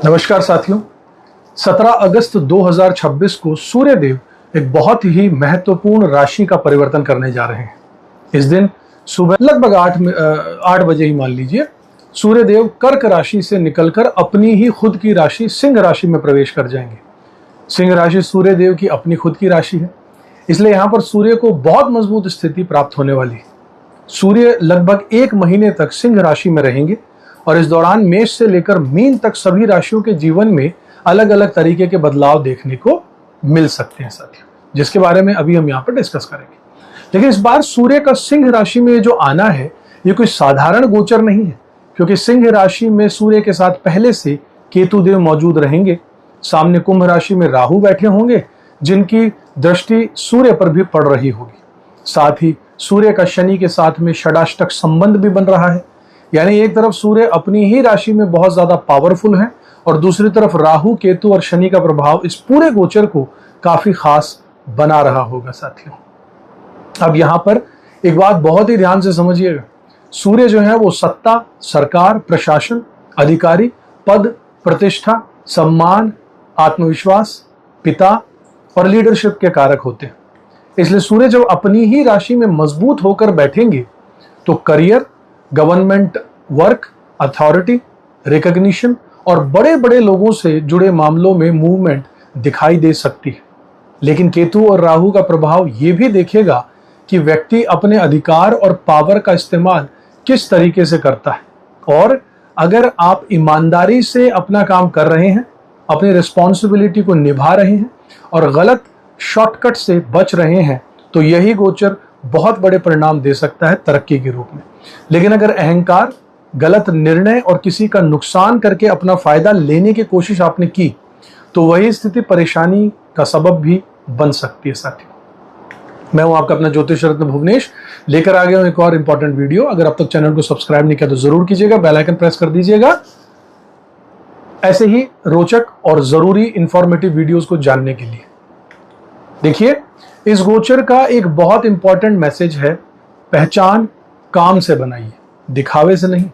नमस्कार साथियों। 17 अगस्त 2026 को सूर्य देव एक बहुत ही महत्वपूर्ण राशि का परिवर्तन करने जा रहे हैं। इस दिन सुबह लगभग 8 बजे ही मान लीजिए, सूर्य देव कर्क राशि से निकलकर अपनी ही खुद की राशि सिंह राशि में प्रवेश कर जाएंगे। सिंह राशि सूर्य देव की अपनी खुद की राशि है, इसलिए यहाँ पर सूर्य को बहुत मजबूत स्थिति प्राप्त होने वाली है। सूर्य लगभग 1 महीने तक सिंह राशि में रहेंगे और इस दौरान मेष से लेकर मीन तक सभी राशियों के जीवन में अलग अलग तरीके के बदलाव देखने को मिल सकते हैं साथियों, जिसके बारे में अभी हम यहाँ पर डिस्कस करेंगे। लेकिन इस बार सूर्य का सिंह राशि में जो आना है, ये कोई साधारण गोचर नहीं है, क्योंकि सिंह राशि में सूर्य के साथ पहले से केतु देव मौजूद रहेंगे। सामने कुंभ राशि में राहु बैठे होंगे, जिनकी दृष्टि सूर्य पर भी पड़ रही होगी। साथ ही सूर्य का शनि के साथ में षडाष्टक संबंध भी बन रहा है, यानी एक तरफ सूर्य अपनी ही राशि में बहुत ज्यादा पावरफुल है और दूसरी तरफ राहु, केतु और शनि का प्रभाव इस पूरे गोचर को काफी खास बना रहा होगा साथियों। अब यहाँ पर एक बात बहुत ही ध्यान से समझिएगा, सूर्य जो है वो सत्ता, सरकार, प्रशासन, अधिकारी, पद, प्रतिष्ठा, सम्मान, आत्मविश्वास, पिता और लीडरशिप के कारक होते हैं। इसलिए सूर्य जब अपनी ही राशि में मजबूत होकर बैठेंगे तो career, government work, authority, recognition और बड़े बड़े लोगों से जुड़े मामलों में मूवमेंट दिखाई दे सकती है। लेकिन केतु और राहु का प्रभाव ये भी देखेगा कि व्यक्ति अपने अधिकार और पावर का इस्तेमाल किस तरीके से करता है, और अगर आप ईमानदारी से अपना काम कर रहे हैं, अपनी रिस्पॉन्सिबिलिटी को निभा रहे हैं और गलत शॉर्टकट से बच रहे हैं, तो यही गोचर बहुत बड़े परिणाम दे सकता है तरक्की के रूप में। लेकिन अगर अहंकार, गलत निर्णय और किसी का नुकसान करके अपना फायदा लेने की कोशिश आपने की, तो वही स्थिति परेशानी का सबब भी बन सकती है साथियों। मैं हूं आपका अपना ज्योतिष रत्न भुवनेश, लेकर आ गया हूं एक और इंपॉर्टेंट वीडियो। अगर अब तक चैनल को सब्सक्राइब नहीं किया तो जरूर कीजिएगा, बेल आइकन प्रेस कर दीजिएगा ऐसे ही रोचक और जरूरी इंफॉर्मेटिव वीडियोस को जानने के लिए। देखिए, इस गोचर का एक बहुत इंपॉर्टेंट मैसेज है, पहचान काम से बनाइए, दिखावे से नहीं।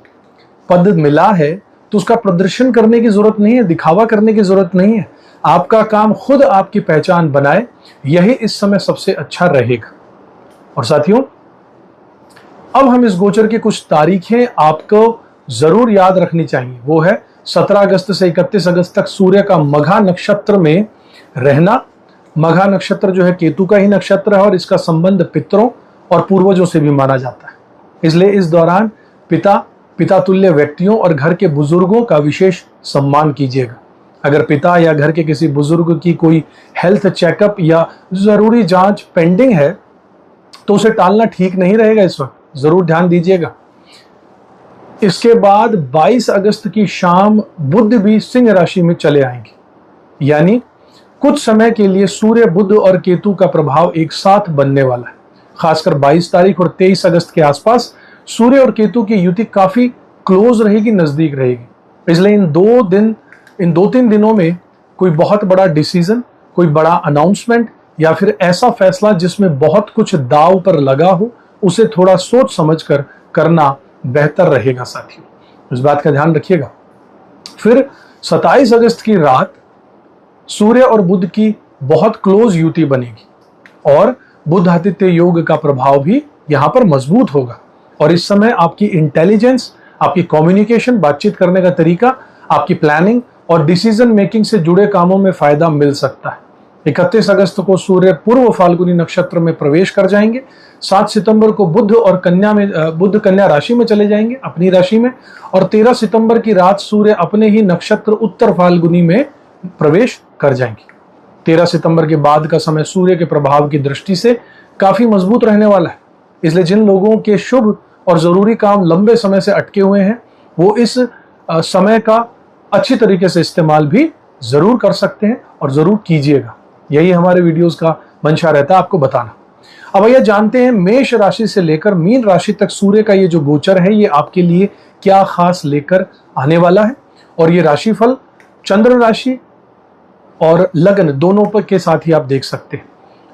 पद मिला है तो उसका प्रदर्शन करने की जरूरत नहीं है, दिखावा करने की जरूरत नहीं है। आपका काम खुद आपकी पहचान बनाए, यही इस समय सबसे अच्छा रहेगा। और साथियों, अब हम इस गोचर की कुछ तारीखें आपको जरूर याद रखनी चाहिए। वो है 17 अगस्त से 31 अगस्त तक सूर्य का मघा नक्षत्र में रहना। मघा नक्षत्र जो है केतु का ही नक्षत्र है और इसका संबंध पितरों और पूर्वजों से भी माना जाता है। इसलिए इस दौरान पिता तुल्य व्यक्तियों और घर के बुजुर्गों का विशेष सम्मान कीजिएगा। अगर पिता या घर के किसी बुजुर्ग की कोई हेल्थ चेकअप या जरूरी जांच पेंडिंग है तो उसे टालना ठीक नहीं रहेगा, इस वक्त जरूर ध्यान दीजिएगा। इसके बाद 22 अगस्त की शाम बुध भी सिंह राशि में चले आएंगे, यानी कुछ समय के लिए सूर्य, बुध और केतु का प्रभाव एक साथ बनने वाला है। खासकर 22 तारीख और 23 अगस्त के आसपास सूर्य और केतु की युति काफी क्लोज रहेगी, नजदीक रहेगी। इसलिए इन 2-3 दिनों में कोई बहुत बड़ा डिसीजन, कोई बड़ा अनाउंसमेंट या फिर ऐसा फैसला जिसमें बहुत कुछ दांव पर लगा हो, उसे थोड़ा सोच समझ कर करना बेहतर रहेगा साथियों, इस बात का ध्यान रखिएगा। फिर 27 अगस्त की रात सूर्य और बुध की बहुत क्लोज युति बनेगी और बुध आदित्य योग का प्रभाव भी यहां पर मजबूत होगा। और इस समय आपकी इंटेलिजेंस, आपकी कम्युनिकेशन, बातचीत करने का तरीका, आपकी प्लानिंग और डिसीजन मेकिंग से जुड़े कामों में फायदा मिल सकता है। 31 अगस्त को सूर्य पूर्व फाल्गुनी नक्षत्र में प्रवेश कर जाएंगे। 7 सितंबर को बुध कन्या राशि में चले जाएंगे, अपनी राशि में। और 13 सितंबर की रात सूर्य अपने ही नक्षत्र उत्तर फाल्गुनी में प्रवेश कर जाएंगे। 13 सितंबर के बाद का समय सूर्य के प्रभाव की दृष्टि से काफी मजबूत रहने वाला है। इसलिए जिन लोगों के शुभ और जरूरी काम लंबे समय से अटके हुए हैं, वो इस समय का अच्छी तरीके से इस्तेमाल भी जरूर कर सकते हैं और जरूर कीजिएगा। यही हमारे वीडियोस का मंशा रहता है, आपको बताना। अब भैया जानते हैं मेष राशि से लेकर मीन राशि तक सूर्य का ये जो गोचर है, ये आपके लिए क्या खास लेकर आने वाला है। और ये राशिफल चंद्र राशि और लग्न दोनों पर के साथ ही आप देख सकते हैं।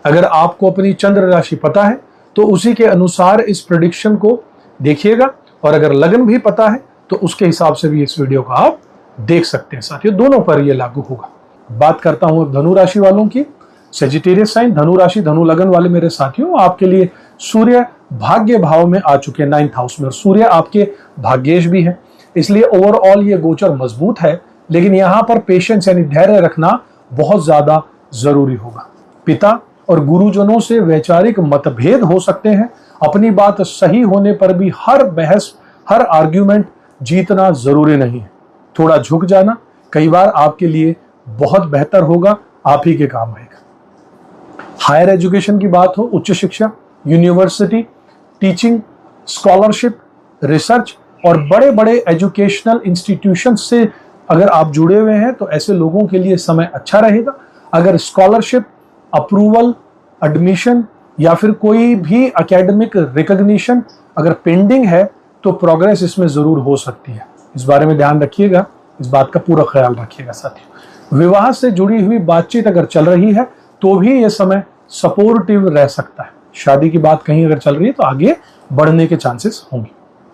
अगर आपको अपनी चंद्र राशि पता है तो उसी के अनुसार इस प्रेडिक्शन को देखिएगा, और अगर लग्न भी पता है तो उसके हिसाब से भी इस वीडियो को आप देख सकते हैं साथियों, दोनों पर यह लागू होगा। बात करता हूं अब धनु राशि वालों की। सेजिटेरियस साइन, धनु राशि, धनु लगन वाले मेरे साथियों, आपके लिए सूर्य भाग्य भाव में आ चुके हैं 9th हाउस में, और सूर्य आपके भाग्येश भी है, इसलिए ओवरऑल ये गोचर मजबूत है। लेकिन यहां पर पेशेंस यानी धैर्य रखना बहुत ज्यादा जरूरी होगा। पिता और गुरुजनों से वैचारिक मतभेद हो सकते हैं। अपनी बात सही होने पर भी हर बहस, हर आर्ग्यूमेंट जीतना जरूरी नहीं है। थोड़ा झुक जाना कई बार आपके लिए बहुत बेहतर होगा, आप ही के काम आएगा। हायर एजुकेशन की बात हो, उच्च शिक्षा, यूनिवर्सिटी, टीचिंग, स्कॉलरशिप, रिसर्च और बड़े बड़े एजुकेशनल इंस्टीट्यूशन से अगर आप जुड़े हुए हैं तो ऐसे लोगों के लिए समय अच्छा रहेगा। अगर स्कॉलरशिप, अप्रूवल, एडमिशन या फिर कोई भी एकेडमिक रिकॉग्निशन अगर पेंडिंग है तो प्रोग्रेस इसमें जरूर हो सकती है। इस बारे में ध्यान रखिएगा, इस बात का पूरा ख्याल रखिएगा साथियों। विवाह से जुड़ी हुई बातचीत अगर चल रही है तो भी यह समय सपोर्टिव रह सकता है। शादी की बात कहीं अगर चल रही है तो आगे बढ़ने के चांसेस होंगे।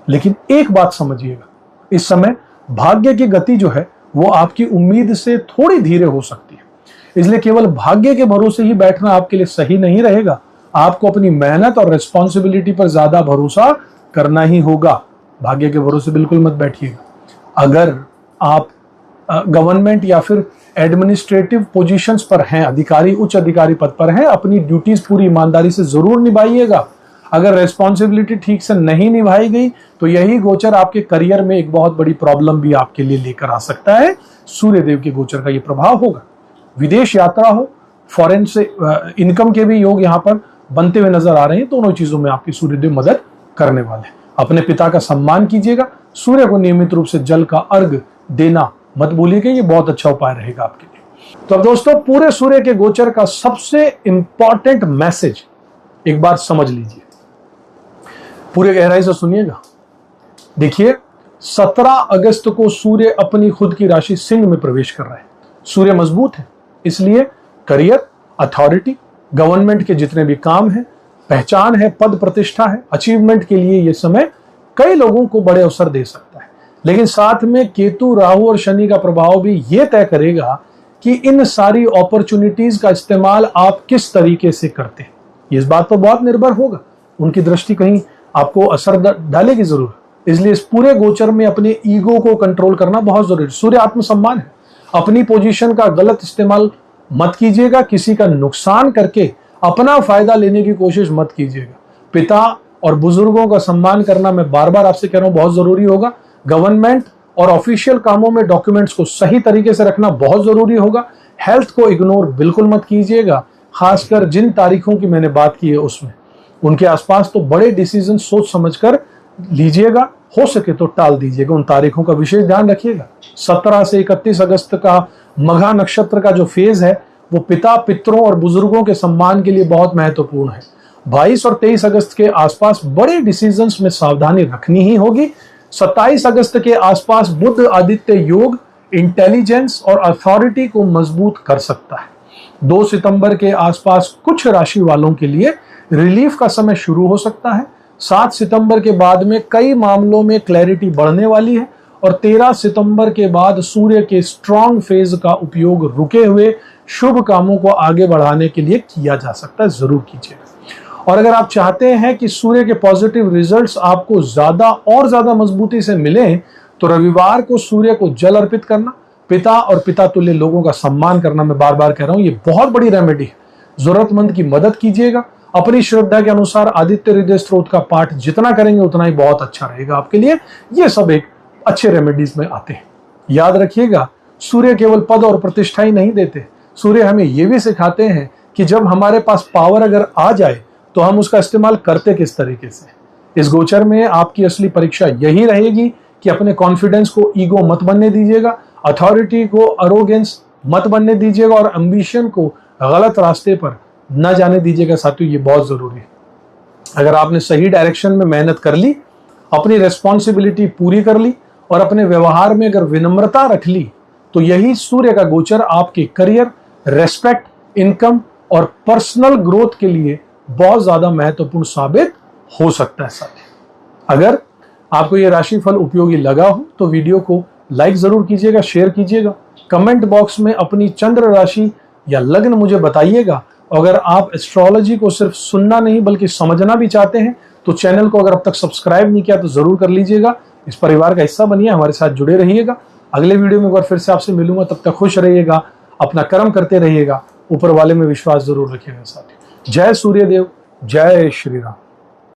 लेकिन एक बात समझिएगा, इस समय भाग्य की गति जो है वो आपकी उम्मीद से थोड़ी धीरे हो सकती है, इसलिए केवल भाग्य के भरोसे ही बैठना आपके लिए सही नहीं रहेगा। आपको अपनी मेहनत और रिस्पॉन्सिबिलिटी पर ज्यादा भरोसा करना ही होगा। भाग्य के भरोसे बिल्कुल मत बैठिएगा। अगर आप गवर्नमेंट या फिर एडमिनिस्ट्रेटिव पोजीशंस पर हैं, अधिकारी, उच्च अधिकारी पद पर हैं, अपनी ड्यूटीज पूरी ईमानदारी से जरूर निभाइएगा। अगर रेस्पॉन्सिबिलिटी ठीक से नहीं निभाई गई तो यही गोचर आपके करियर में एक बहुत बड़ी प्रॉब्लम भी आपके लिए लेकर आ सकता है। सूर्यदेव के गोचर का ये प्रभाव होगा। विदेश यात्रा हो, फॉरेन से इनकम के भी योग यहाँ पर बनते हुए नजर आ रहे हैं। दोनों चीजों में आपकी सूर्यदेव मदद करने वाले हैं। अपने पिता का सम्मान कीजिएगा। सूर्य को नियमित रूप से जल का अर्घ देना मत भूलिएगा, ये बहुत अच्छा उपाय रहेगा आपके लिए। तो अब दोस्तों, पूरे सूर्य के गोचर का सबसे इंपॉर्टेंट मैसेज एक बार समझ लीजिए, पूरे गहराई से सुनिएगा। देखिए, 17 अगस्त को सूर्य अपनी खुद की राशि सिंह में प्रवेश कर रहा है। सूर्य मजबूत है, इसलिए करियर, अथॉरिटी, गवर्नमेंट के जितने भी काम हैं, पहचान है, पद प्रतिष्ठा है, अचीवमेंट के लिए यह समय कई लोगों को बड़े अवसर दे सकता है। लेकिन साथ में केतु, राहु और शनि का प्रभाव भी यह तय करेगा कि इन सारी अपॉर्चुनिटीज का इस्तेमाल आप किस तरीके से करते हैं। इस बात पर बहुत निर्भर होगा। उनकी दृष्टि कहीं आपको असर डालेगी जरूर। इसलिए इस पूरे गोचर में अपने ईगो को कंट्रोल करना बहुत जरूरी है। सूर्य आत्मसम्मान है। अपनी पोजीशन का गलत इस्तेमाल मत कीजिएगा। किसी का नुकसान करके अपना फायदा लेने की कोशिश मत कीजिएगा। पिता और बुजुर्गों का सम्मान करना, मैं बार बार आपसे कह रहा हूं, बहुत जरूरी होगा। गवर्नमेंट और ऑफिशियल कामों में डॉक्यूमेंट्स को सही तरीके से रखना बहुत जरूरी होगा। हेल्थ को इग्नोर बिल्कुल मत कीजिएगा, खासकर जिन तारीखों की मैंने बात की है उसमें। उनके आसपास तो बड़े डिसीजन सोच समझकर लीजिएगा, हो सके तो टाल दीजिएगा। उन तारीखों का विशेष ध्यान रखिएगा। 17 से 31 अगस्त का मघा नक्षत्र का जो फेज है वो पिता, पितरों और बुजुर्गों के सम्मान के लिए बहुत महत्वपूर्ण है। 22 और 23 अगस्त के आसपास बड़े डिसीजंस में सावधानी रखनी ही होगी। 27 अगस्त के आसपास बुध आदित्य योग इंटेलिजेंस और अथॉरिटी को मजबूत कर सकता है। 2 सितंबर के आसपास कुछ राशि वालों के लिए रिलीफ का समय शुरू हो सकता है। 7 सितंबर के बाद में कई मामलों में क्लैरिटी बढ़ने वाली है और 13 सितंबर के बाद सूर्य के स्ट्रॉन्ग फेज का उपयोग रुके हुए शुभ कामों को आगे बढ़ाने के लिए किया जा सकता है। जरूर कीजिएगा। और अगर आप चाहते हैं कि सूर्य के पॉजिटिव रिजल्ट्स आपको ज्यादा और ज्यादा मजबूती से मिलें तो रविवार को सूर्य को जल अर्पित करना, पिता और पिता तुल्य लोगों का सम्मान करना, मैं बार बार कह रहा हूं, ये बहुत बड़ी रेमेडी है। जरूरतमंद की मदद कीजिएगा। अपनी श्रद्धा के अनुसार आदित्य हृदय स्त्रोत का पाठ जितना करेंगे उतना ही बहुत अच्छा रहेगा आपके लिए। ये सब एक अच्छे रेमेडीज में आते हैं। याद रखिएगा, सूर्य केवल पद और प्रतिष्ठा ही नहीं देते। सूर्य हमें यह भी सिखाते हैं कि जब हमारे पास पावर अगर आ जाए तो हम उसका इस्तेमाल करते किस तरीके से। इस गोचर में आपकी असली परीक्षा यही रहेगी कि अपने कॉन्फिडेंस को ईगो मत बनने दीजिएगा, अथॉरिटी को अरोगेंस मत बनने दीजिएगा और एम्बिशन को गलत रास्ते पर न जाने दीजिएगा। साथियों, ये बहुत जरूरी है। अगर आपने सही डायरेक्शन में मेहनत कर ली, अपनी रेस्पॉन्सिबिलिटी पूरी कर ली और अपने व्यवहार में अगर विनम्रता रख ली तो यही सूर्य का गोचर आपके करियर, रेस्पेक्ट, इनकम और पर्सनल ग्रोथ के लिए बहुत ज्यादा महत्वपूर्ण साबित हो सकता है। साथियों, अगर आपको यह राशिफल उपयोगी लगा हो तो वीडियो को लाइक जरूर कीजिएगा, शेयर कीजिएगा। कमेंट बॉक्स में अपनी चंद्र राशि या लग्न मुझे बताइएगा। अगर आप एस्ट्रोलॉजी को सिर्फ सुनना नहीं बल्कि समझना भी चाहते हैं तो चैनल को अगर अब तक सब्सक्राइब नहीं किया तो जरूर कर लीजिएगा। इस परिवार का हिस्सा बनिए, हमारे साथ जुड़े रहिएगा। अगले वीडियो में एक बार फिर से आपसे मिलूंगा, तब तक खुश रहिएगा, अपना कर्म करते रहिएगा, ऊपर वाले में विश्वास जरूर रखिएगा साथ ही। जय सूर्यदेव, जय श्री राम।